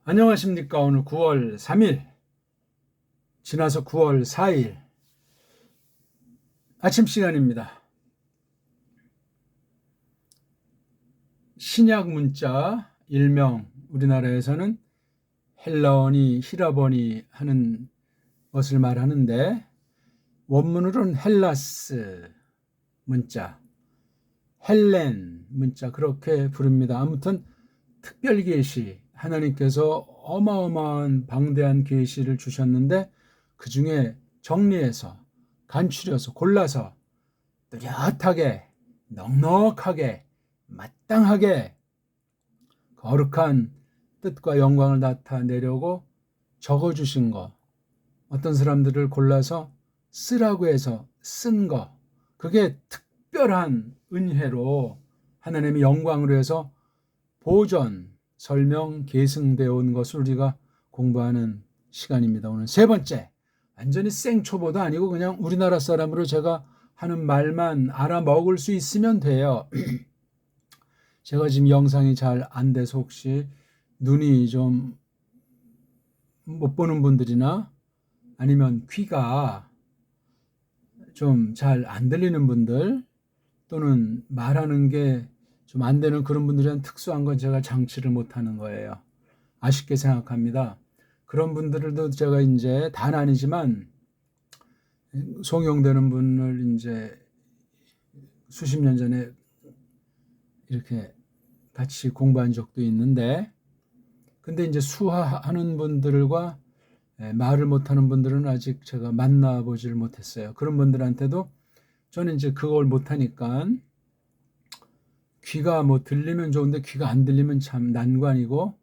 안녕하십니까. 오늘 9월 3일 지나서 9월 4일 아침 시간입니다. 신약 문자 일명 우리나라에서는 헬라어니 히라버니 하는 것을 말하는데 원문으로는 헬라스 문자, 헬렌 문자 그렇게 부릅니다. 아무튼 특별 계시, 하나님께서 어마어마한 방대한 계시를 주셨는데 그 중에 정리해서 간추려서 골라서 뚜렷하게 넉넉하게 마땅하게 거룩한 뜻과 영광을 나타내려고 적어주신 것, 어떤 사람들을 골라서 쓰라고 해서 쓴 것, 그게 특별한 은혜로 하나님의 영광으로 해서 보존, 설명, 계승되어 온 것을 우리가 공부하는 시간입니다. 오늘 세 번째, 완전히 생초보도 아니고 그냥 우리나라 사람으로 제가 하는 말만 알아먹을 수 있으면 돼요. 제가 지금 영상이 잘 안 돼서 혹시 눈이 좀 못 보는 분들이나 아니면 귀가 좀 잘 안 들리는 분들 또는 말하는 게 좀 안 되는 그런 분들은 특수한 건 제가 장치를 못 하는 거예요. 아쉽게 생각합니다. 그런 분들도 제가 이제 다는 아니지만 송용되는 분을 이제 수십 년 전에 이렇게 같이 공부한 적도 있는데, 근데 이제 수화하는 분들과 말을 못하는 분들은 아직 제가 만나보지를 못했어요. 그런 분들한테도 저는 이제 그걸 못하니까 귀가 뭐 들리면 좋은데 귀가 안 들리면 참 난관이고,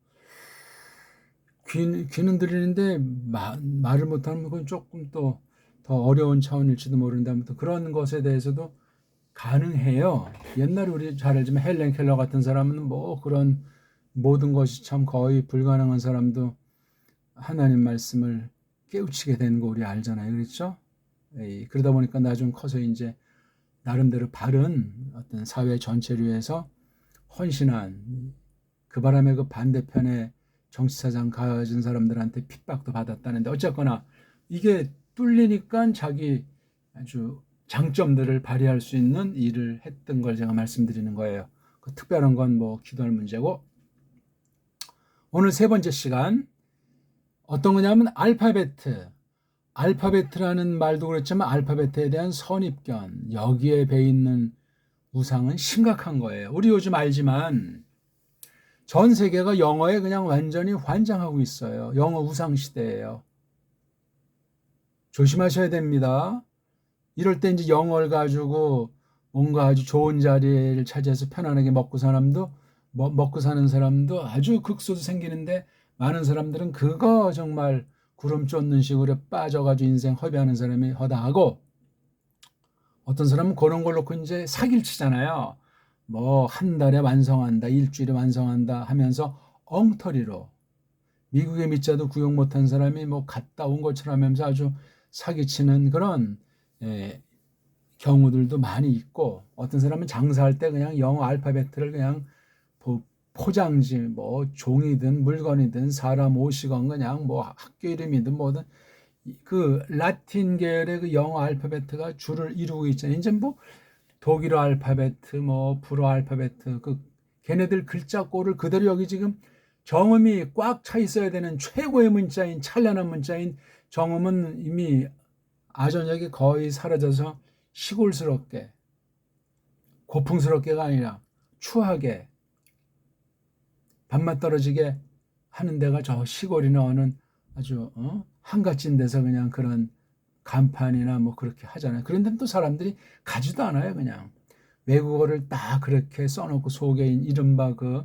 귀는 들리는데 말을 못하는 건 조금 또 더 어려운 차원일지도 모르는데 아무튼 그런 것에 대해서도 가능해요. 옛날에 우리 잘 알지만 헬렌 켈러 같은 사람은 뭐 그런 모든 것이 참 거의 불가능한 사람도 하나님 말씀을 깨우치게 된 거 우리 알잖아요. 그렇죠? 그러다 보니까 나중 커서 이제 나름대로 바른 어떤 사회 전체를 위해서 헌신한 그 바람에 그 반대편에 정치사장 가진 사람들한테 핍박도 받았다는데 어쨌거나 이게 뚫리니까 자기 아주 장점들을 발휘할 수 있는 일을 했던 걸 제가 말씀드리는 거예요. 그 특별한 건 뭐 기도할 문제고, 오늘 세 번째 시간 어떤 거냐면 알파베트라는 말도 그렇지만 알파베트에 대한 선입견, 여기에 배 있는 우상은 심각한 거예요. 우리 요즘 알지만 전 세계가 영어에 그냥 완전히 환장하고 있어요. 영어 우상 시대예요. 조심하셔야 됩니다. 이럴 때 이제 영어를 가지고 뭔가 아주 좋은 자리를 차지해서 편안하게 먹고 사는 사람도 아주 극소수 생기는데, 많은 사람들은 그거 정말 구름 쫓는 식으로 빠져가지고 인생 허비하는 사람이 허다하고, 어떤 사람은 그런 걸 놓고 이제 사기를 치잖아요. 뭐 한 달에 완성한다, 일주일에 완성한다 하면서 엉터리로 미국의 밑자도 구용 못한 사람이 뭐 갔다 온 것처럼 하면서 아주 사기치는 그런 경우들도 많이 있고, 어떤 사람은 장사할 때 그냥 영어 알파벳을 그냥 포장지 뭐 종이든 물건이든 사람 옷이건 그냥 뭐 학교 이름이든 뭐든 그 라틴 계열의 그 영어 알파벳가 줄을 이루고 있잖아요. 이제 뭐 독일어 알파벳, 뭐 불어 알파벳, 그 걔네들 글자 꼴을 그대로 여기 지금 정음이 꽉 차 있어야 되는 최고의 문자인 찬란한 문자인 정음은 이미 아전역이 거의 사라져서 시골스럽게, 고풍스럽게가 아니라 추하게 밥맛 떨어지게 하는 데가 저 시골이나 어느 아주 한가진 데서 그냥 그런 간판이나 뭐 그렇게 하잖아요. 그런데 또 사람들이 가지도 않아요. 그냥 외국어를 딱 그렇게 써놓고 속에 이른바 그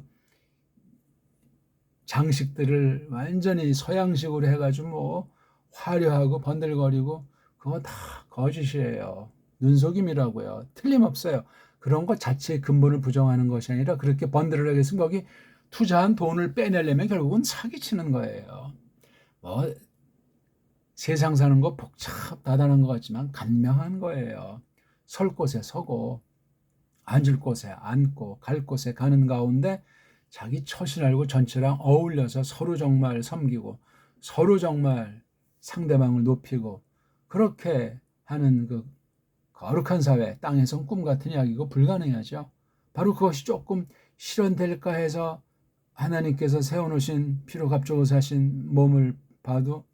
장식들을 완전히 서양식으로 해가지고 뭐 화려하고 번들거리고 그거 다 거짓이에요. 눈속임이라고요. 틀림없어요. 그런 것 자체의 근본을 부정하는 것이 아니라 그렇게 번들어가게 해서 거기 투자한 돈을 빼내려면 결국은 사기치는 거예요. 뭐 세상 사는 거 복잡하다는 것 같지만 간명한 거예요. 설 곳에 서고 앉을 곳에 앉고 갈 곳에 가는 가운데 자기 처신 알고 전체랑 어울려서 서로 정말 섬기고 서로 정말 상대방을 높이고 그렇게 하는 그 거룩한 사회, 땅에선 꿈 같은 이야기고 불가능하죠. 바로 그것이 조금 실현될까 해서 하나님께서 세워놓으신 피로 값주고 사신 몸을 봐도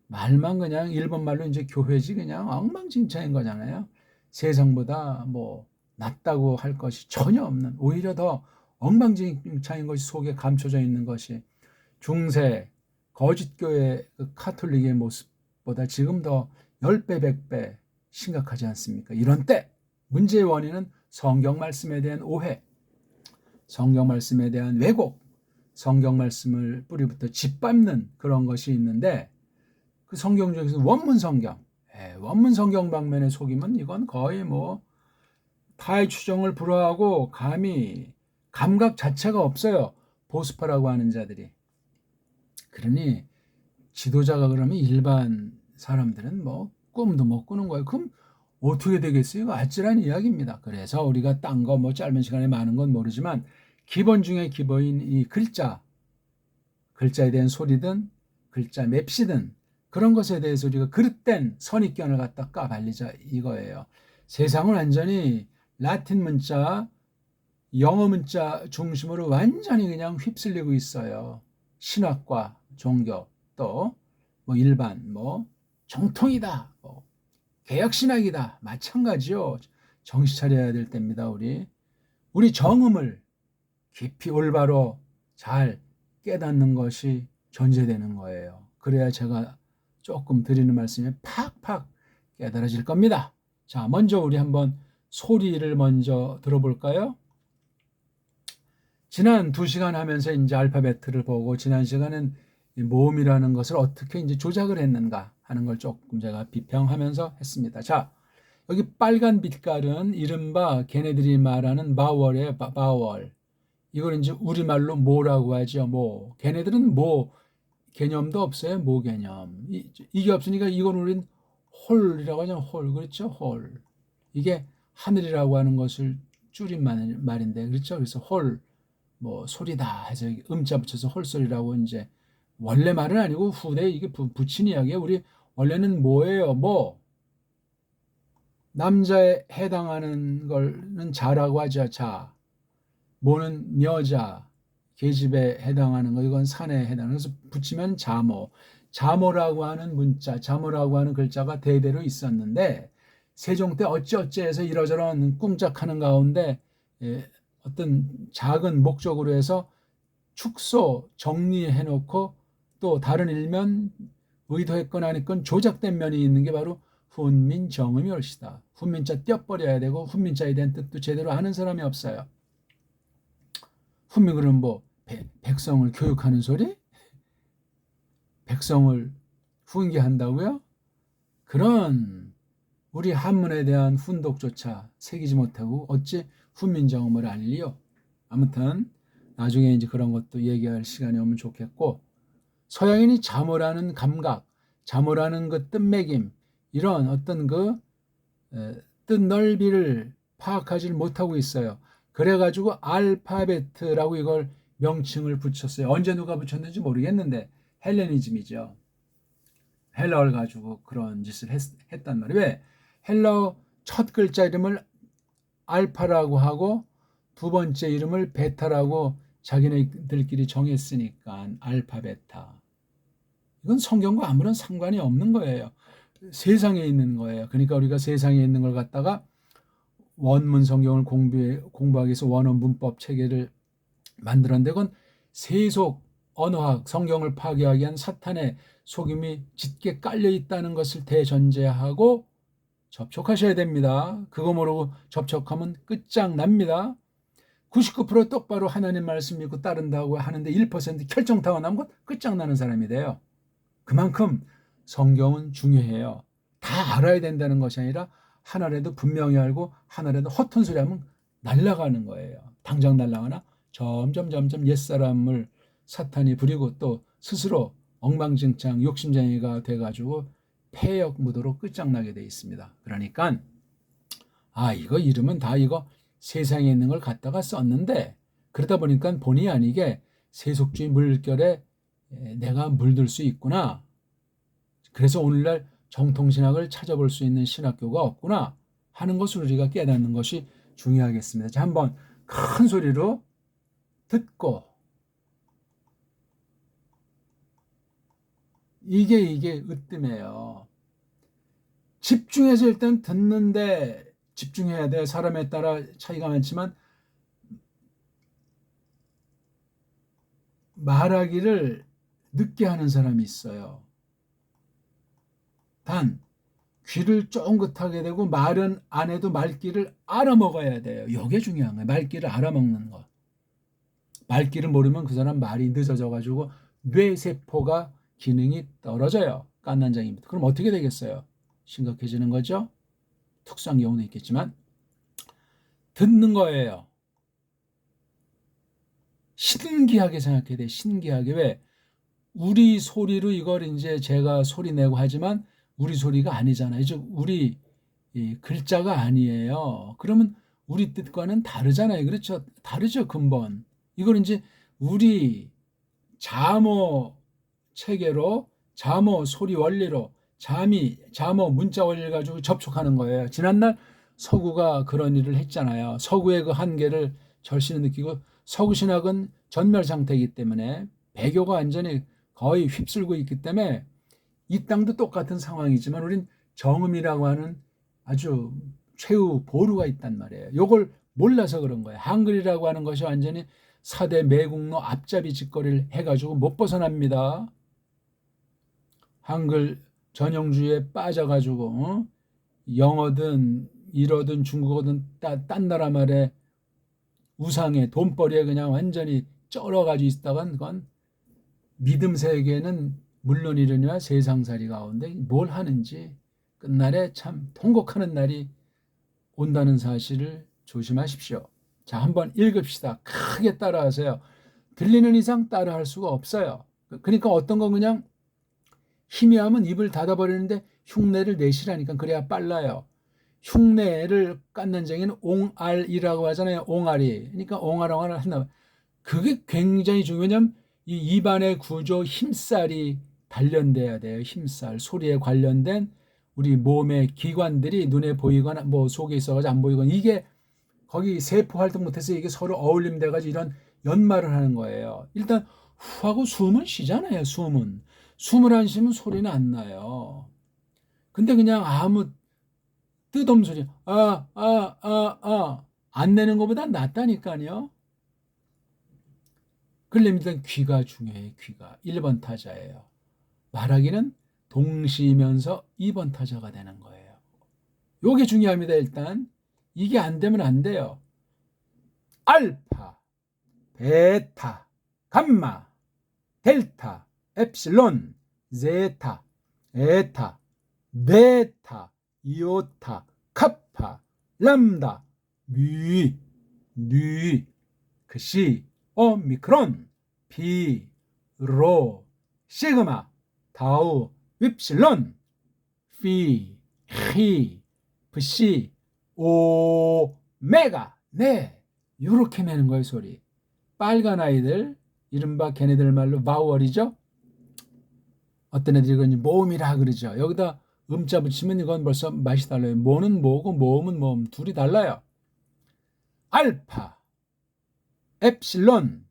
말만 그냥 일본 말로 이제 교회지 그냥 엉망진창인 거잖아요. 세상보다 뭐 낫다고 할 것이 전혀 없는, 오히려 더 엉망진창인 것이 속에 감춰져 있는 것이 중세 거짓교회 그 카톨릭의 모습보다 지금 더 10배, 100배 심각하지 않습니까? 이런 때 문제의 원인은 성경 말씀에 대한 오해, 성경 말씀에 대한 왜곡, 성경 말씀을 뿌리부터 짓밟는 그런 것이 있는데 그 성경 중에서 원문 성경, 원문 성경 방면에 속이면 이건 거의 뭐 타의 추종을 불허하고 감히 감각 자체가 없어요. 보수파라고 하는 자들이. 그러니 지도자가 그러면 일반 사람들은 뭐 꿈도 못 꾸는 거예요. 그럼 어떻게 되겠어요? 이거 아찔한 이야기입니다. 그래서 우리가 딴 거 뭐 짧은 시간에 많은 건 모르지만 기본 중에 기본인 이 글자에 대한 소리든 글자 맵시든 그런 것에 대해서 우리가 그릇된 선입견을 갖다 까발리자 이거예요. 세상을 완전히 라틴 문자, 영어 문자 중심으로 완전히 그냥 휩쓸리고 있어요. 신학과 종교 또 뭐 일반 뭐 정통이다, 뭐 개혁신학이다 마찬가지요. 정신 차려야 될 때입니다. 우리 정음을 깊이 올바로 잘 깨닫는 것이 전제되는 거예요. 그래야 제가 조금 드리는 말씀이 팍팍 깨달아질 겁니다. 자, 먼저 우리 한번 소리를 먼저 들어볼까요? 지난 2시간 하면서 이제 알파벳을 보고 지난 시간은 모음이라는 것을 어떻게 이제 조작을 했는가 하는 걸 조금 제가 비평하면서 했습니다. 자, 여기 빨간 빛깔은 이른바 걔네들이 말하는 바월이에요. 바월. 이걸 이제 우리말로 모라고 하죠. 모. 걔네들은 모 개념도 없어요. 모 개념. 이게 없으니까 이건 우린 홀이라고 하죠. 홀. 그렇죠? 홀. 이게 하늘이라고 하는 것을 줄인 말인데 그렇죠? 그래서 홀, 뭐 소리다 해서 음자 붙여서 홀소리라고 이제 원래 말은 아니고 후대에 이게 붙인 이야기예요. 우리 원래는 뭐예요? 뭐. 남자에 해당하는 걸는 자라고 하죠. 자. 모는 여자, 계집에 해당하는 거, 이건 산에 해당하는 그래서 붙이면 자모. 자모라고 하는 문자, 자모라고 하는 글자가 대대로 있었는데 세종 때 어찌어찌해서 이러저런 꿍짝하는 가운데 어떤 작은 목적으로 해서 축소 정리해놓고 또 다른 일면 의도했건 아니건 조작된 면이 있는 게 바로 훈민정음이 옳시다. 훈민자 떼어버려야 되고 훈민자에 대한 뜻도 제대로 아는 사람이 없어요. 훈민은 뭐 백성을 교육하는 소리? 백성을 훈계한다고요? 그런 우리 한문에 대한 훈독조차 새기지 못하고 어찌 훈민정음을 알리요? 아무튼 나중에 이제 그런 것도 얘기할 시간이 오면 좋겠고 서양인이 자모라는 감각, 자모라는 그 뜻매김 이런 어떤 그 뜻넓이를 파악하지 못하고 있어요. 그래가지고 알파베트라고 이걸 명칭을 붙였어요. 언제 누가 붙였는지 모르겠는데 헬레니즘이죠. 헬라어를 가지고 그런 짓을 했단 말이에요. 왜? 헬라어 첫 글자 이름을 알파라고 하고 두 번째 이름을 베타라고 자기네들끼리 정했으니까 알파베타. 이건 성경과 아무런 상관이 없는 거예요. 세상에 있는 거예요. 그러니까 우리가 세상에 있는 걸 갖다가 원문 성경을 공부하기 위해서 원어 문법 체계를 만들었는데 그건 세속 언어학 성경을 파괴하기 위한 사탄의 속임이 짙게 깔려 있다는 것을 대전제하고 접촉하셔야 됩니다. 그거 모르고 접촉하면 끝장납니다. 99% 똑바로 하나님 말씀 믿고 따른다고 하는데 1% 결정타가 나면 끝장나는 사람이 돼요. 그만큼 성경은 중요해요. 다 알아야 된다는 것이 아니라 하나라도 분명히 알고 하나라도 허튼 소리 하면 날아가는 거예요. 당장 날아가나 점점 옛사람을 사탄이 부리고 또 스스로 엉망진창 욕심쟁이가 돼가지고 폐역 무도로 끝장나게 돼 있습니다. 그러니까 이거 이름은 다 이거 세상에 있는 걸 갖다가 썼는데 그러다 보니까 본의 아니게 세속주의 물결에 내가 물들 수 있구나. 그래서 오늘날 정통신학을 찾아볼 수 있는 신학교가 없구나 하는 것을 우리가 깨닫는 것이 중요하겠습니다. 자, 한번 큰 소리로 듣고, 이게 으뜸이에요. 집중해서 일단 듣는데 집중해야 돼. 사람에 따라 차이가 많지만 말하기를 늦게 하는 사람이 있어요. 단 귀를 쫑긋하게 되고 말은 안 해도 말귀를 알아먹어야 돼요. 이게 중요한 거예요. 말귀를 알아먹는 거. 말귀를 모르면 그 사람 말이 늦어져 가지고 뇌세포가 기능이 떨어져요. 깐난장입니다. 그럼 어떻게 되겠어요? 심각해지는 거죠. 특수한 경우도 있겠지만 듣는 거예요. 신기하게 생각해야 돼. 신기하게. 왜? 우리 소리로 이걸 이제 제가 소리 내고 하지만 우리 소리가 아니잖아요. 즉 우리 글자가 아니에요. 그러면 우리 뜻과는 다르잖아요. 그렇죠? 다르죠, 근본. 이걸 이제 우리 자모 체계로, 자모 소리 원리로, 자모 문자 원리를 가지고 접촉하는 거예요. 지난날 서구가 그런 일을 했잖아요. 서구의 그 한계를 절실히 느끼고, 서구 신학은 전멸 상태이기 때문에 배교가 완전히 거의 휩쓸고 있기 때문에 이 땅도 똑같은 상황이지만 우린 정음이라고 하는 아주 최후 보루가 있단 말이에요. 이걸 몰라서 그런 거예요. 한글이라고 하는 것이 완전히 4대 매국노 앞잡이 짓거리를 해가지고 못 벗어납니다. 한글 전형주의에 빠져가지고 영어든 일어든 중국어든 딴 나라 말에 우상에 돈벌이에 그냥 완전히 쩔어가지고 있다간 그건 믿음 세계는 물론이려니와 세상살이 가운데 뭘 하는지 끝날에 참 통곡하는 날이 온다는 사실을 조심하십시오. 자, 한번 읽읍시다. 크게 따라하세요. 들리는 이상 따라할 수가 없어요. 그러니까 어떤 건 그냥 희미하면 입을 닫아버리는데 흉내를 내시라니까. 그래야 빨라요. 흉내를 깐난쟁이는 옹알이라고 하잖아요. 옹알이. 그러니까 옹알옹알 한다. 그게 굉장히 중요해요. 왜냐하면 이 입안의 구조, 힘살이 단련돼야 돼요. 힘살. 소리에 관련된 우리 몸의 기관들이 눈에 보이거나 뭐 속에 있어가지고 안 보이거나, 이게 거기 세포 활동 못해서 이게 서로 어울림돼가지고 이런 연말을 하는 거예요. 일단 후 하고 숨은 쉬잖아요. 숨을 안 쉬면 소리는 안 나요. 근데 그냥 아무 뜻없는 소리 안 내는 것보다 낫다니까요. 그러려면 일단 귀가 중요해요. 귀가 1번 타자예요. 말하기는 동시면서 2번 타자가 되는 거예요. 요게 중요합니다. 일단 이게 안 되면 안 돼요. 알파, 베타, 감마, 델타, 엡실론, 제타, 에타, 베타, 이오타, 카파, 람다, 뮤, 뉴, 크시, 오미크론, 피, 로, 시그마, 타우, 윕실론, 피, 히, 프시, 오메가. 네, 요렇게 내는 거예요. 소리. 빨간 아이들, 이른바 걔네들 말로 바우얼이죠. 어떤 애들이 그건 모음이라 그러죠. 여기다 음자 붙이면 이건 벌써 맛이 달라요. 모는 모고 모음은 모음, 둘이 달라요. 알파, 엡실론,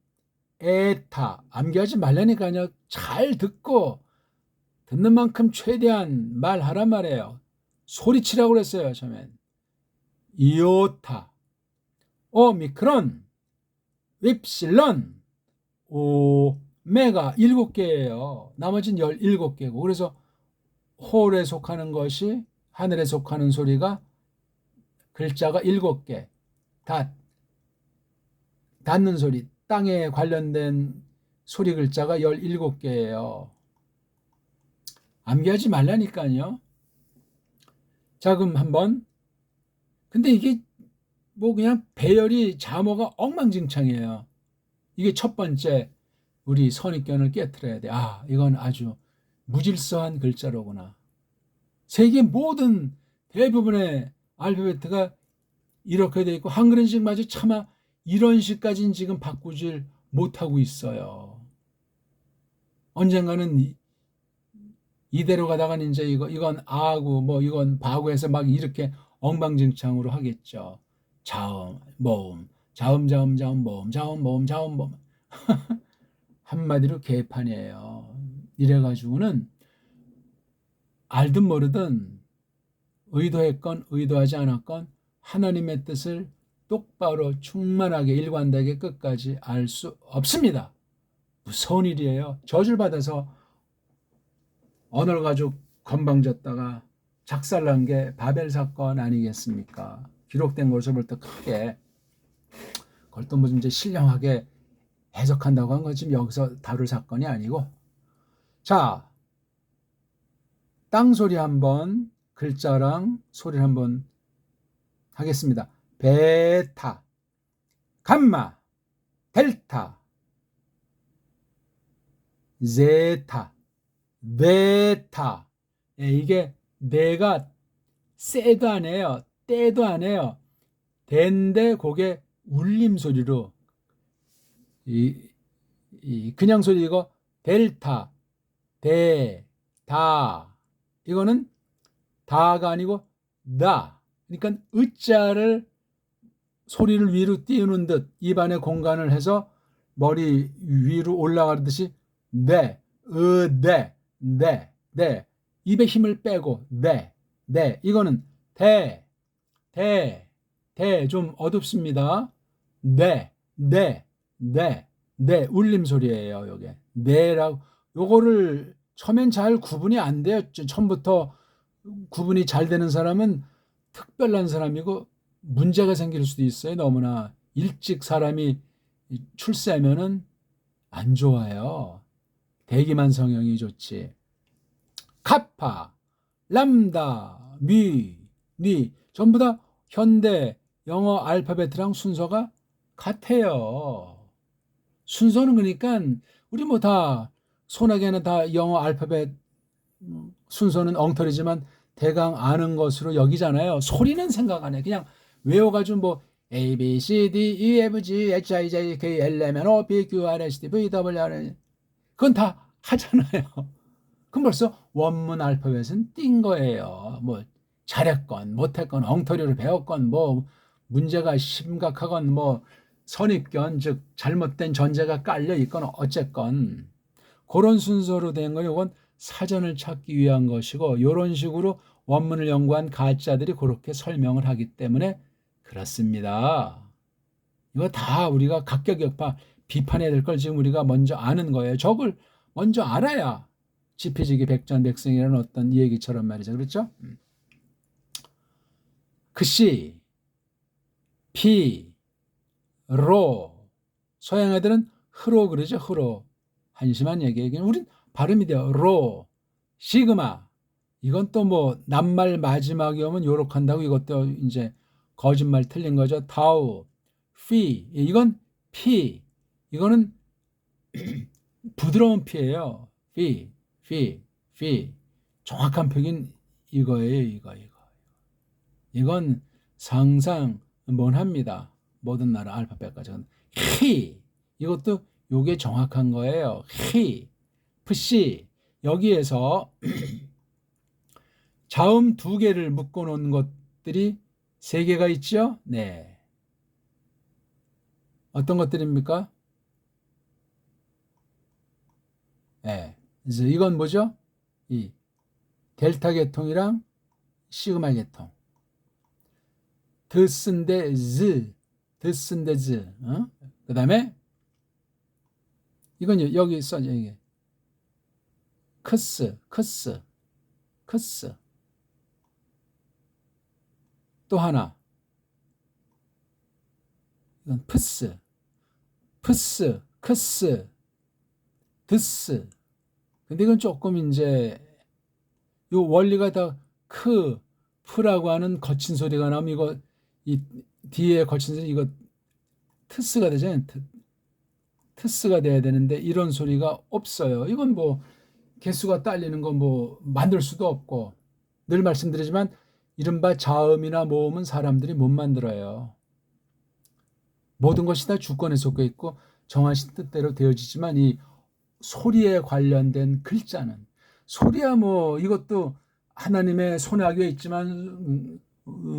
에타. 암기하지 말라니까요. 잘 듣고 듣는 만큼 최대한 말하란 말이에요. 소리치라고 그랬어요. 처음엔. 이오타, 오미크론, 윕실론, 오메가. 7개예요. 나머지는 17개고. 그래서 홀에 속하는 것이, 하늘에 속하는 소리가 글자가 7개. 닿는 소리, 땅에 관련된 소리 글자가 17개예요. 암기하지 말라니까요. 자, 그럼 한번. 근데 이게 뭐 그냥 배열이 자모가 엉망진창이에요. 이게 첫 번째 우리 선입견을 깨트려야 돼. 아, 이건 아주 무질서한 글자로구나. 세계 모든 대부분의 알파벳가 이렇게 돼 있고 한글은 지금 아주 차마 이런 식까지는 지금 바꾸질 못하고 있어요. 언젠가는 이대로 가다가는 이제 이건 아고 뭐 이건 바고해서 막 이렇게 엉망진창으로 하겠죠. 자음, 모음, 자음, 모음, 자음, 모음, 자음, 모음. 한마디로 개판이에요. 이래가지고는 알든 모르든 의도했건 의도하지 않았건 하나님의 뜻을 똑바로 충만하게 일관되게 끝까지 알 수 없습니다. 무서운 일이에요. 저주를 받아서 언어를 가지고 건방졌다가 작살난 게 바벨 사건 아니겠습니까? 기록된 것을 볼 때 크게 그걸 또 무슨 이제 신령하게 해석한다고 한 건 지금 여기서 다룰 사건이 아니고, 자, 땅소리 한번 글자랑 소리를 한번 하겠습니다. 베타, 감마, 델타, 제타, 베타. 이게 내가 쎄도 안 해요. 때도 안 해요. 대인데 그게 울림 소리로 그냥 소리 이거 델타, 데, 다 이거는 다가 아니고 다. 그러니까 으자를 소리를 위로 띄우는 듯 입안에 공간을 해서 머리 위로 올라가듯이 네, 네 입에 힘을 빼고 네 이거는 대 좀 어둡습니다. 네 울림 소리예요. 요게 네라고 요거를 처음엔 잘 구분이 안 돼요. 처음부터 구분이 잘 되는 사람은 특별한 사람이고 문제가 생길 수도 있어요. 너무나 일찍 사람이 출세하면은 안 좋아요. 대기만 성형이 좋지. 카파, 람다, 니 전부 다 현대 영어 알파벳이랑 순서가 같아요. 순서는 그러니까 우리 뭐 다 소나기에는 다 영어 알파벳 순서는 엉터리지만 대강 아는 것으로 여기잖아요. 소리는 생각 안 해. 그냥 외워가지고 뭐 A, B, C, D, E, F, G, H, I, J, K, L, M, N, O, P, Q, R, S, T, V, W, R, N. 그건 다 하잖아요. 그럼 벌써 원문 알파벳은 띈 거예요. 뭐 잘했건 못했건 엉터리로 배웠건 뭐 문제가 심각하건 뭐 선입견 즉 잘못된 전제가 깔려 있건 어쨌건 그런 순서로 된 거 이건 사전을 찾기 위한 것이고 이런 식으로 원문을 연구한 가짜들이 그렇게 설명을 하기 때문에 그렇습니다. 이거 다 우리가 각격격파 비판해야 될 걸 지금 우리가 먼저 아는 거예요. 저걸 먼저 알아야 지피지기 백전백승이라는 어떤 얘기처럼 말이죠. 그렇죠? 그씨, 피, 로. 서양 애들은 흐로 그러죠. 흐로. 한심한 얘기예요. 우린 발음이 돼요. 로, 시그마. 이건 또 뭐 낱말 마지막에 오면 요렇한다고 이것도 이제 거짓말 틀린 거죠. 타우, 피. 이건 피. 이거는 부드러운 피예요. 피. 정확한 표기는 이거예요. 이거. 이건 상상 못합니다. 모든 나라 알파벳까지. 히. 이것도 요게 정확한 거예요. 히. 푸시. 여기에서 자음 2개를 묶어 놓은 것들이 3개가 있죠? 네. 어떤 것들입니까? 네. 그래서 이건 뭐죠? 이 델타 계통이랑 시그마 계통. 드쓴데 즈. 그 다음에 이건 여기 써져 이게 크스. 또 하나 이건 크스, 드스. 근데 이건 조금 이제 요 원리가 다 프라고 하는 거친 소리가 나면 이거 이 뒤에 거친 소리 이거 트스가 되잖아요. 트스가 돼야 되는데 이런 소리가 없어요. 이건 뭐 개수가 딸리는 거 뭐 만들 수도 없고 늘 말씀드리지만 이른바 자음이나 모음은 사람들이 못 만들어요. 모든 것이 다 주권에 속해 있고 정하신 뜻대로 되어지지만 이 소리에 관련된 글자는 소리야 뭐 이것도 하나님의 손에 하게 있지만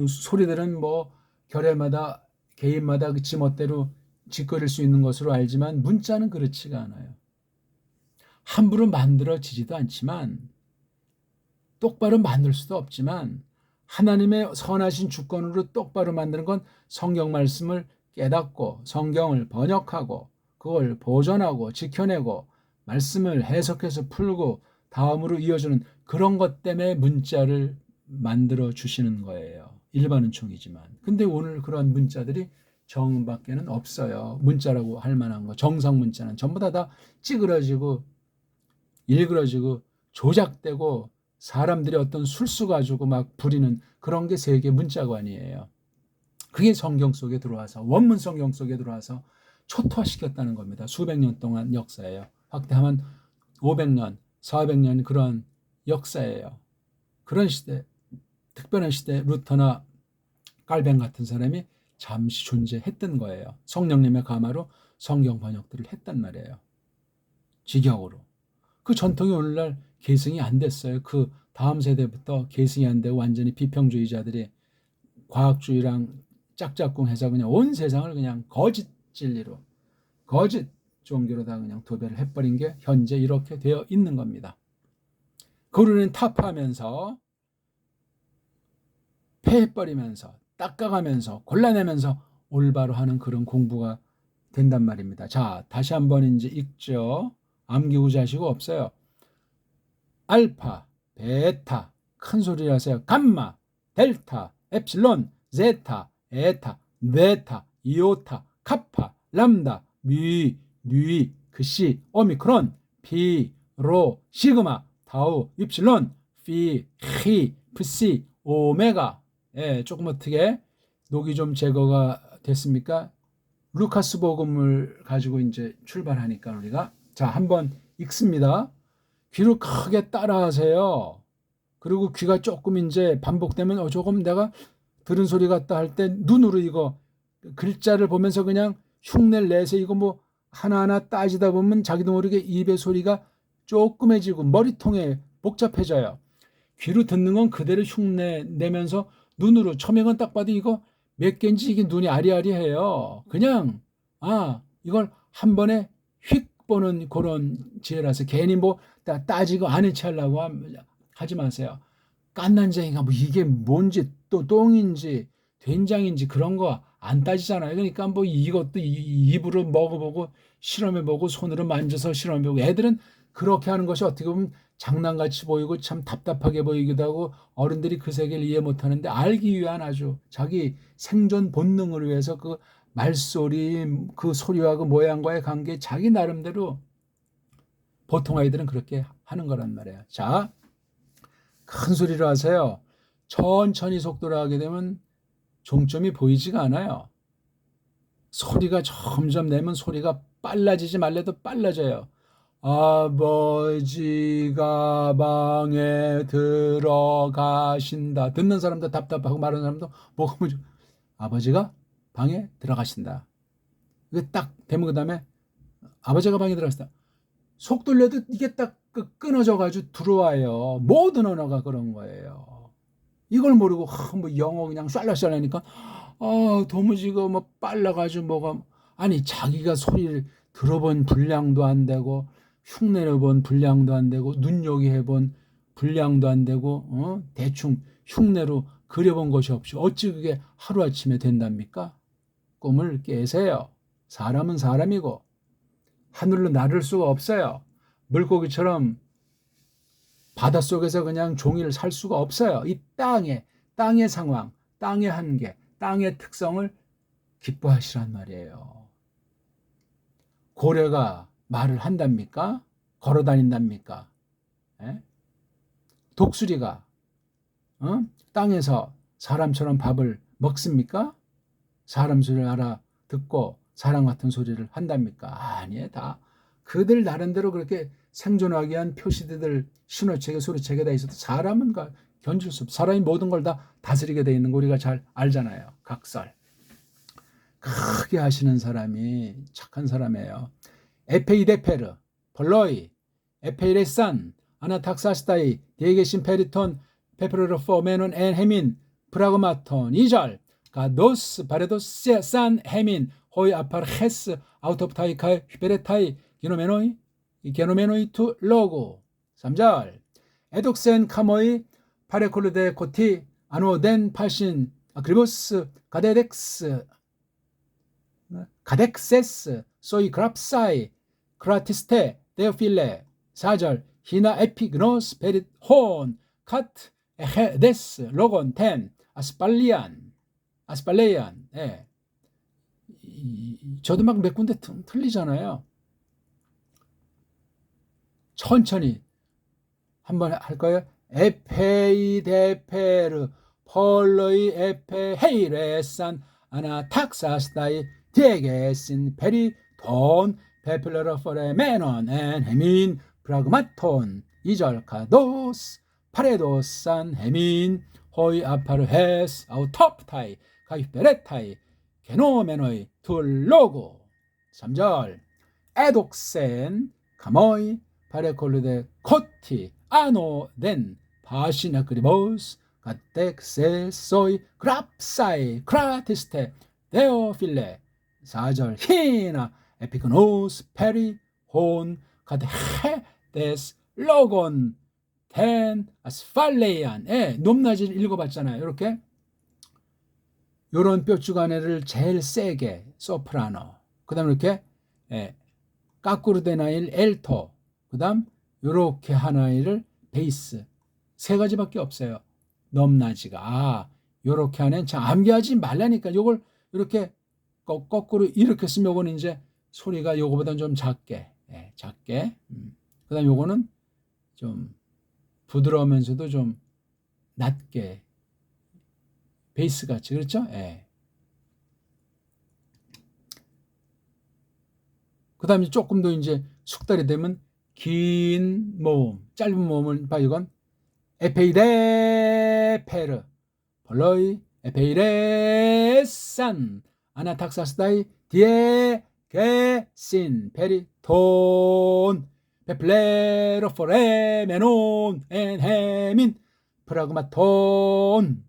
소리들은 뭐 결례마다 개인마다 그 지멋대로 짓거릴 수 있는 것으로 알지만 문자는 그렇지가 않아요. 함부로 만들어지지도 않지만 똑바로 만들 수도 없지만 하나님의 선하신 주권으로 똑바로 만드는 건 성경 말씀을 깨닫고 성경을 번역하고 그걸 보존하고 지켜내고 말씀을 해석해서 풀고 다음으로 이어주는 그런 것 때문에 문자를 만들어 주시는 거예요. 일반 은총이지만. 근데 오늘 그런 문자들이 정음밖에는 없어요. 문자라고 할 만한 거. 정성 문자는 전부 다 찌그러지고 일그러지고 조작되고 사람들이 어떤 술수 가지고 막 부리는 그런 게 세계 문자관이에요. 그게 성경 속에 들어와서 원문 성경 속에 들어와서 초토화시켰다는 겁니다. 수백 년 동안 역사예요. 확대하면 500년, 400년 그런 역사예요. 그런 시대, 특별한 시대 루터나 깔뱅 같은 사람이 잠시 존재했던 거예요. 성령님의 감화로 성경 번역들을 했단 말이에요. 직역으로. 그 전통이 오늘날 계승이 안 됐어요. 그 다음 세대부터 계승이 안 되고 완전히 비평주의자들이 과학주의랑 짝짝꿍해서 그냥 온 세상을 그냥 거짓 진리로 거짓 종교로 다 그냥 도배를 해버린 게 현재 이렇게 되어 있는 겁니다. 그로는 타파하면서 패해버리면서 닦아가면서 골라내면서 올바로 하는 그런 공부가 된단 말입니다. 자, 다시 한번 이제 읽죠. 암기고자 하시고 없어요. 알파, 베타, 큰 소리로 하세요. 감마, 델타, 엡실론, 제타, 에타, 네타, 이오타, 카파, 람다, 미, 뉘, 그시, 오미크론, 피, 로, 시그마, 타우, 입실론, 피, 히, 프시, 오메가. 예, 조금 어떻게 녹이 좀 제거가 됐습니까? 루카스 복음을 가지고 이제 출발하니까 우리가 자, 한번 읽습니다. 귀를 크게 따라하세요. 그리고 귀가 조금 이제 반복되면 조금 내가 들은 소리 같다 할 때 눈으로 이거 글자를 보면서 그냥 흉내를 내서 이거 뭐 하나하나 따지다 보면 자기도 모르게 입의 소리가 조그매지고 머리통에 복잡해져요. 귀로 듣는 건 그대로 흉내 내면서 눈으로 처음에는 딱 봐도 이거 몇 개인지 이게 눈이 아리아리해요. 그냥 이걸 한 번에 휙 보는 그런 지혜라서 괜히 뭐 따지고 아는 체 하려고 하지 마세요. 깐난쟁이가 뭐 이게 뭔지 또 똥인지 된장인지 그런 거 안 따지잖아요. 그러니까 뭐 이것도 입으로 먹어보고 실험해보고 손으로 만져서 실험해보고 애들은 그렇게 하는 것이 어떻게 보면 장난같이 보이고 참 답답하게 보이기도 하고 어른들이 그 세계를 이해 못하는데 알기 위한 아주 자기 생존 본능을 위해서 그 말소리 그 소리와 그 모양과의 관계 자기 나름대로 보통 아이들은 그렇게 하는 거란 말이에요. 자, 큰 소리로 하세요. 천천히 속도로 하게 되면 종점이 보이지가 않아요. 소리가 점점 내면 소리가 빨라지지 말래도 빨라져요. 아버지가 방에 들어가신다. 듣는 사람도 답답하고 말하는 사람도 뭐가 아버지가 방에 들어가신다. 이게 딱 되면 그 다음에 아버지가 방에 들어가신다. 속 돌려도 이게 딱 끊어져가지고 들어와요. 모든 언어가 그런 거예요. 이걸 모르고 뭐 영어 그냥 샬라샬라 하니까 도무지 이거 뭐 빨라가지고 뭐가 아니 자기가 소리를 들어본 분량도 안 되고 흉내내본 분량도 안 되고 눈요기해본 분량도 안 되고 대충 흉내로 그려본 것이 없이 어찌 그게 하루아침에 된답니까? 꿈을 깨세요. 사람은 사람이고 하늘로 나를 수가 없어요. 물고기처럼 바닷속에서 그냥 종일 살 수가 없어요. 이 땅의 상황, 땅의 한계, 땅의 특성을 기뻐하시란 말이에요. 고래가 말을 한답니까? 걸어 다닌답니까? 예? 독수리가 땅에서 사람처럼 밥을 먹습니까? 사람 소리를 알아듣고 사람 같은 소리를 한답니까? 아니에요. 다 그들 나름대로 그렇게 생존하기 위한 표시들 신호체계 소리체계 다 있어도 사람은 견줄 수 없어. 사람이 모든 걸 다 다스리게 돼 있는 거 우리가 잘 알잖아요. 각설. 크게 하시는 사람이 착한 사람이에요. 에페이데페르, 폴로이, 에페이레산, 아나탁사스타이, 디에게신 페리톤, 페프르르포 메논 엔 헤민, 프라그마톤, 2절, 가도스, 바레도스, 산, 헤민, 호이 아파르헤스, 아우토프타이카이, 휘베레타이, 게노메노이 투 로고, 3절, 에독센 카모이, 파레콜르데 코티, 아노덴 팔신, 아크리보스, 가데덱스, 가덱세스, 소이 그랍사이, 크라티스테, 데오필레, 4절, 히나 에피그노스, 베릿, 혼, 카트, 에헤데스, 로곤, 텐, 아스팔레이안, 예. 저도 막 몇 군데 틀리잖아요. 천천히 한번 할까요? 에페이데페르, 폴로이 에페헤이레산, 아나탁사스타이, 디에게신 페리톤, 페플레로포레 메논 엔 헤민, 프라그마톤, 2절, 가도스, 파레도산, 헤민, 호이 아파르헤스, 아우토프타이, 가이페레타이, 게노메노이, 툴로고, 3절, 에독센, 카모이, 파레콜르데 코티, 아노덴, 바시나크리보스, 가텍세, 소이, 그랍사이, 크라티스테, 데오필레, 4절, 히나, 에피그노스, 페리, 혼, 가데헤데스, 로곤, 텐, 아스팔레이안. 예, 높낮이를 읽어봤잖아요. 이렇게 요런 뼈주간애를 제일 세게 소프라노, 그 다음에 이렇게 까꾸르데나일 엘토, 그 다음 요렇게 하나를 베이스, 세 가지밖에 없어요. 높낮이가. 요렇게 하는, 참 암기하지 말라니까. 요걸 이렇게 거꾸로 이렇게 쓰면 요거는 이제 소리가 요거보다는 좀 작게, 작게. 그 다음 요거는 좀 부드러우면서도 좀 낮게, 베이스 같이, 그렇죠? 그 다음에 조금 더 이제 숙달이 되면 긴 모음, 짧은 모음을 봐. 이건 에페이데페르, 폴로이, 에페이레산, 아나탁사스다이, 디에게신, 페리톤, 페플레로포레 메논 엔헤민, 프라그마톤,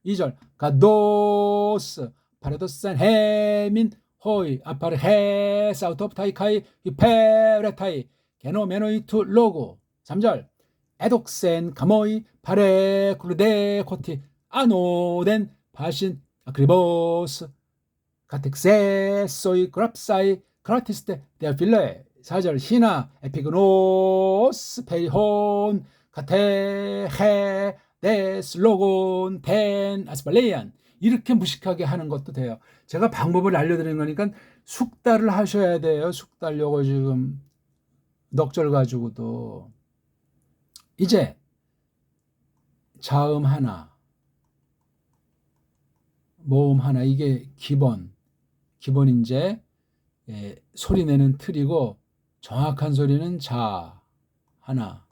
2절, 가도스, 파레도산 헤민, 호이 아파르헤스, 아우토프타이카이, 히페레타이, 게노메노이투 로고, 3절, 에독센 가모이, 파레쿨르데 코티, 아노덴 바신, 아크리보스, 가텍세, 소이 그랍사이, 크라티스테, 데아필레, 4절, 히나 에피그노스, 페리혼, 가테헤 데스, 로곤, 텐, 아스팔레이안. 이렇게 무식하게 하는 것도 돼요. 제가 방법을 알려드리는 거니까 숙달을 하셔야 돼요. 숙달. 요거 지금 넉절 가지고도. 이제 자음 하나, 모음 하나, 이게 기본 이제 소리 내는 틀이고, 정확한 소리는 자 하나,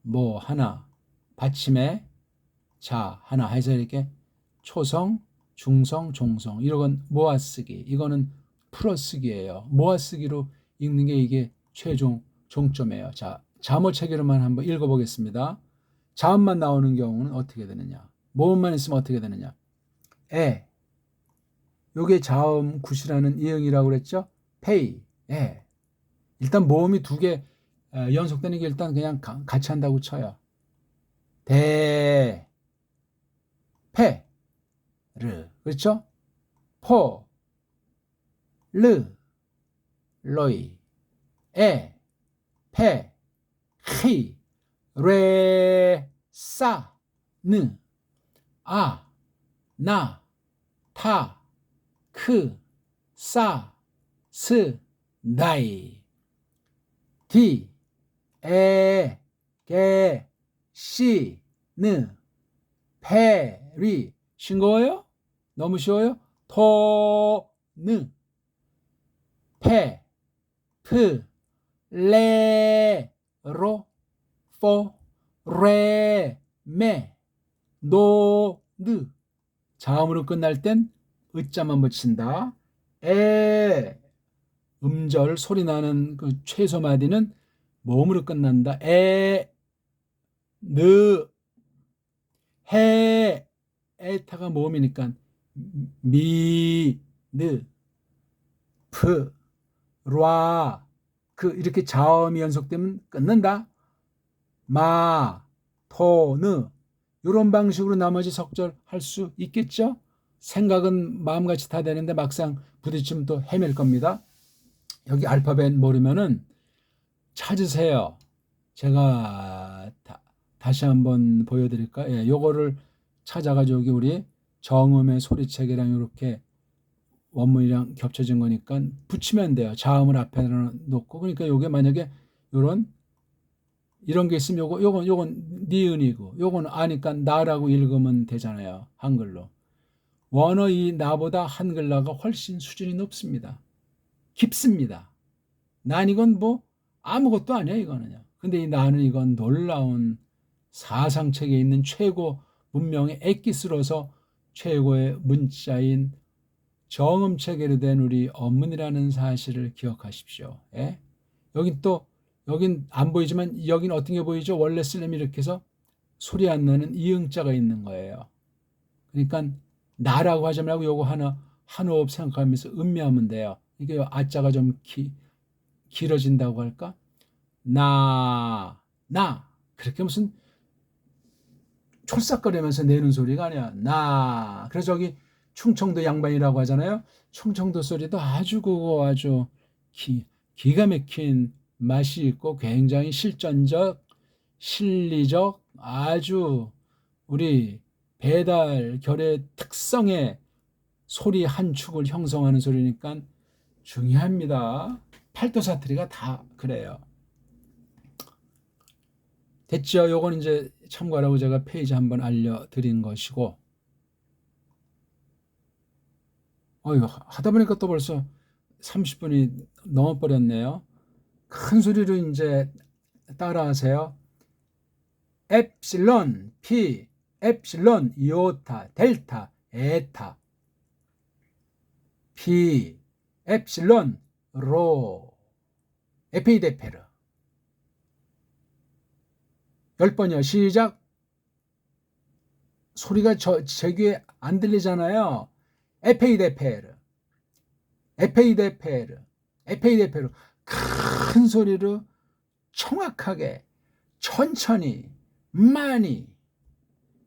모 하나, 받침에 자 하나 해서 이렇게 초성, 중성, 종성, 이건 모아쓰기, 이거는 풀어쓰기예요. 모아쓰기로 읽는 게 이게 최종 종점이에요. 자, 자모체계로만 한번 읽어보겠습니다. 자음만 나오는 경우는 어떻게 되느냐? 모음만 있으면 어떻게 되느냐? 요게 자음 굿이라는 이응이라고 그랬죠? 페이, 일단 모음이 두 개 연속되는 게 일단 그냥 같이 한다고 쳐요. 대, 페, 르, 그렇죠? 포, 르, 로이, 페, 히, 레, 사, 느, 아, 나, 타, 크, 사, 스, 나이, 디, 게, 시, 느, 페, 리. 싱거워요? 너무 쉬워요? 토, 느, 페, 프, 레, 로, 포, 레, 메, 노, 느. 자음으로 끝날 땐 으자만 붙인다. 에 음절 소리 나는 그 최소 마디는 모음으로 끝난다. 에, 느, 해, 에타가 모음이니까 미, 느, 프, 라, 그 이렇게 자음이 연속되면 끊는다. 마, 토, 느 이런 방식으로 나머지 석절 할 수 있겠죠? 생각은 마음같이 다 되는데 막상 부딪히면 또 헤맬 겁니다. 여기 알파벳 모르면은 찾으세요. 제가 다시 한번 보여드릴까요? 예, 요거를 찾아가지고 여기 우리 정음의 소리책이랑 이렇게 원문이랑 겹쳐진 거니까 붙이면 돼요. 자음을 앞에 놓고. 그러니까 요게 만약에 요런 이런 게 있으면 요건 니은이고 요건 아니까 나라고 읽으면 되잖아요. 한글로. 원어 이 나보다 한글나가 훨씬 수준이 높습니다. 깊습니다. 난 이건 뭐 아무것도 아니야 이거는요. 근데 이 나는 이건 놀라운 사상책에 있는 최고 문명의 엑기스로서 최고의 문자인 정음체계로 된 우리 어문이라는 사실을 기억하십시오. 예? 여긴 안 보이지만 여긴 어떤 게 보이죠? 원래 쓰려면 이렇게 해서 소리 안 나는 이응자가 있는 거예요. 그러니까 나라고 하지 말고 요거 하나 한 호흡 생각하면서 음미하면 돼요. 이게 아자가 좀 길어진다고 할까? 나 그렇게 무슨 촐싹거리면서 내는 소리가 아니야. 나. 그래서 저기 충청도 양반이라고 하잖아요. 충청도 소리도 아주 기가 막힌 맛이 있고 굉장히 실전적, 실리적, 아주 우리 배달 결의 특성의 소리 한 축을 형성하는 소리니까 중요합니다. 팔도 사투리가 다 그래요. 됐죠? 요건 이제 참고하라고 제가 페이지 한번 알려드린 것이고, 하다 보니까 또 벌써 30분이 넘어버렸네요. 큰 소리로 이제 따라하세요. 엡실론, 피, 엡실론, 이오타, 델타, 에타, 피, 엡실론, 로, 에피데페르. 10번이요. 시작. 소리가 제 귀에 안 들리잖아요. 에페이데페르, 에페이데페르, 에페이데페르. 큰 소리로 정확하게 천천히 많이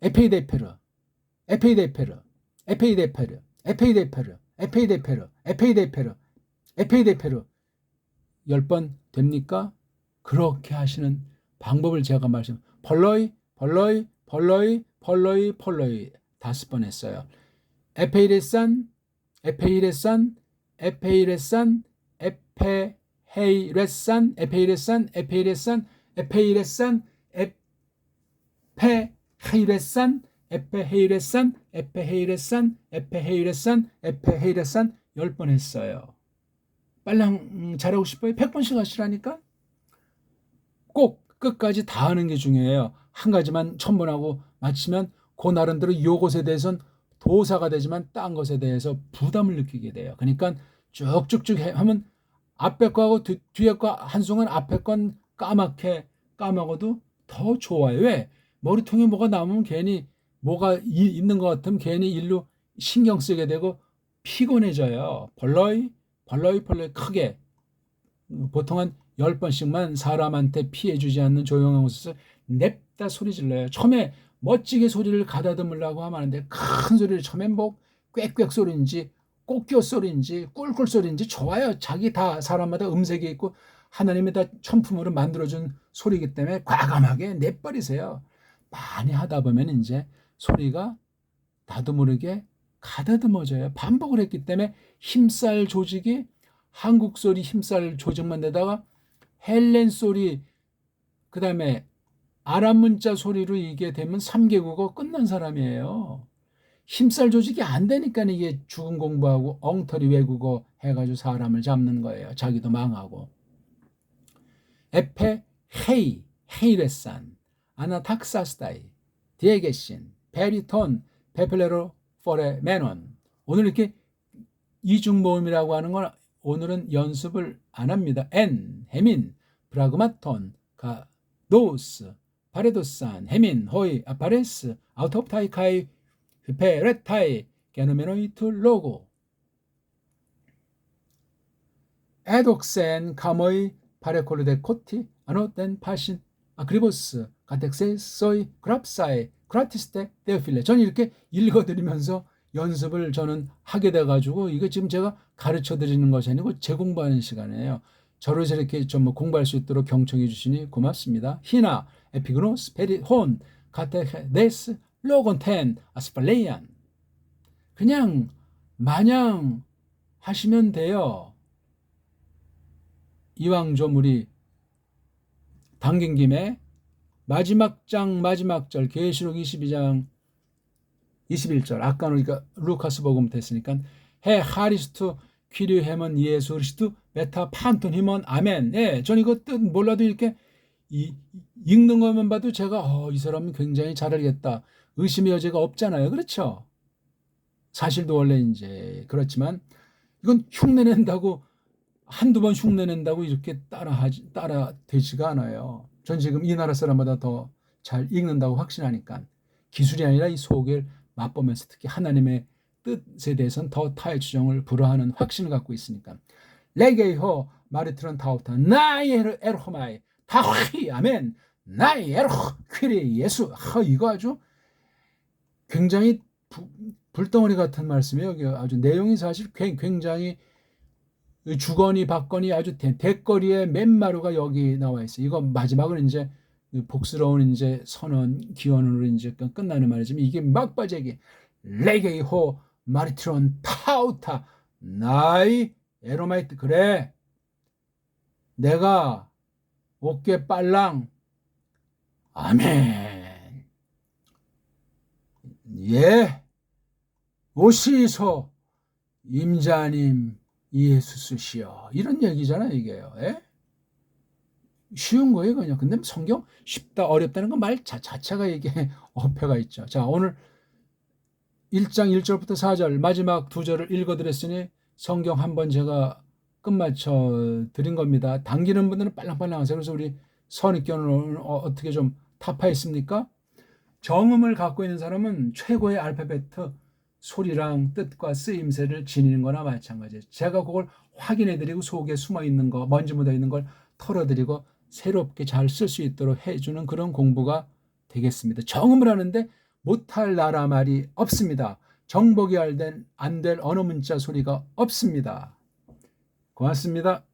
에페이데페르, 에페이데페르, 에페이데페르, 에페이데페르, 에페이데페르, 에페이데페르, 에페이데페르. 10번 됩니까? 그렇게 하시는 방법을 제가 벌러이 5번 했어요. 에페이레산, 에페이레산, 에페이레산, 에페헤이레산, 에페이레산, 에페이레산, 에페이레산, 에페헤이레산, 에페헤이레산, 에페헤이레산, 에페헤이레산, 에페헤이레산 10번 했어요. 빨리 잘하고 싶어요? 100번씩 하시라니까? 꼭 끝까지 다 하는 게 중요해요. 한 가지만 첨번하고 마치면 그 나름대로 요것에 대해서는 도사가 되지만 딴 것에 대해서 부담을 느끼게 돼요. 그러니까 쭉쭉쭉 하면 앞에 거하고 뒤에 거 한순간 앞에 건 까먹어도 더 좋아요. 왜? 머리통에 뭐가 남으면 괜히 뭐가 있는 것 같으면 괜히 일로 신경 쓰게 되고 피곤해져요. 벌러이 크게 보통 한 10번씩만 사람한테 피해주지 않는 조용한 곳에서 냅다 소리 질러요. 처음에 멋지게 소리를 가다듬으려고 하면 하는데 큰 소리를 처음에 뭐 꽥꽥 소리인지 꽃교 소리인지 꿀꿀 소리인지 좋아요. 자기 다 사람마다 음색이 있고 하나님이 다 천품으로 만들어준 소리이기 때문에 과감하게 내버리세요. 많이 하다 보면 이제 소리가 나도 모르게 가다듬어져요. 반복을 했기 때문에 힘살 조직이 한국 소리 힘살 조직만 내다가 헬렌 소리 그 다음에 아랍 문자 소리로 이게 되면 3개국어 끝난 사람이에요. 힘살 조직이 안 되니까 이게 죽은 공부하고 엉터리 외국어 해가지고 사람을 잡는 거예요. 자기도 망하고. 에페 헤이레산 아나탁사스타이 디에게신 베리톤 페플레로 포레 메논. 오늘 이렇게 이중모음이라고 하는 건 오늘은 연습을 안 합니다. 엔, 헤민, 브라그마톤, 노스, 파레도산, 헤민, 호이, 아파레스, 아우토프타이카이, 페레타이, 게노메노이투 로고, 에독센, 카모이, 파레콜르데 코티, 아노텐 파신, 아크리보스, 가텍세, 소이, 그랍사이, 크라티스테, 데오필레. 저는 이렇게 읽어드리면서 연습을 저는 하게 돼가지고 이거 지금 제가 가르쳐 드리는 것이 아니고 재공부하는 시간이에요. 저를 이렇게 좀 공부할 수 있도록 경청해 주시니 고맙습니다. 히나, 에피그노스, 페리, 혼, 카테데스, 로곤텐, 아스팔레이안. 그냥 마냥 하시면 돼요. 이왕 좀 우리 당긴 김에 마지막 장 마지막 절 계시록 22장 21절 아까는 우리가 루카스 복음 됐으니까 해 하리스투 퀴리 헤먼 예수 그리스도 메타 판톤 히먼 아멘. 예, 전 이거 뜻 몰라도 이렇게 읽는 것만 봐도 제가 이 사람은 굉장히 잘 알겠다. 의심의 여지가 없잖아요. 그렇죠? 사실도 원래 이제 그렇지만 이건 흉내낸다고 한두 번 흉내낸다고 이렇게 따라 되지가 않아요. 전 지금 이 나라 사람보다 더 잘 읽는다고 확신하니까 기술이 아니라 이 속을 맛보면서 특히 하나님의 뜻에 대해서는 더 타의 주정을 불허하는 확신을 갖고 있으니까 레게이호 마르트론 타우타 나이 에르호마이 다휘 아멘 나이 에르호 퀴리 예수. 이거 아주 굉장히 불덩어리 같은 말씀이에요. 아주 내용이 사실 굉장히 주거니 받거니 아주 대거리의 맨마루가 여기 나와 있어요. 이거 마지막은 이제 복스러운 이제 선언 기원으로 이제 끝나는 말이지만 이게 막바지기 레게이호 마리트론 타우타 나이 에로마이트. 그래 내가 어깨 빨랑 아멘 예 오시소 임자님 예수 쓰시오 이런 얘기잖아요. 이게요. 예? 쉬운 거예요 그냥. 근데 성경 쉽다 어렵다는 건 말 자체가 이게 어폐가 있죠. 자, 오늘 1장 1절부터 4절 마지막 두 절을 읽어드렸으니 성경 한번 제가 끝마쳐 드린 겁니다. 당기는 분들은 빨랑빨랑 하세요. 그래서 우리 선입견은 어떻게 좀 타파했습니까? 정음을 갖고 있는 사람은 최고의 알파베트 소리랑 뜻과 쓰임새를 지니는 거나 마찬가지예요. 제가 그걸 확인해드리고 속에 숨어있는 거 먼지 묻어있는 걸 털어드리고 새롭게 잘 쓸 수 있도록 해주는 그런 공부가 되겠습니다. 정음을 하는데 못할 나라 말이 없습니다. 정복이 안 될 언어 문자 소리가 없습니다. 고맙습니다.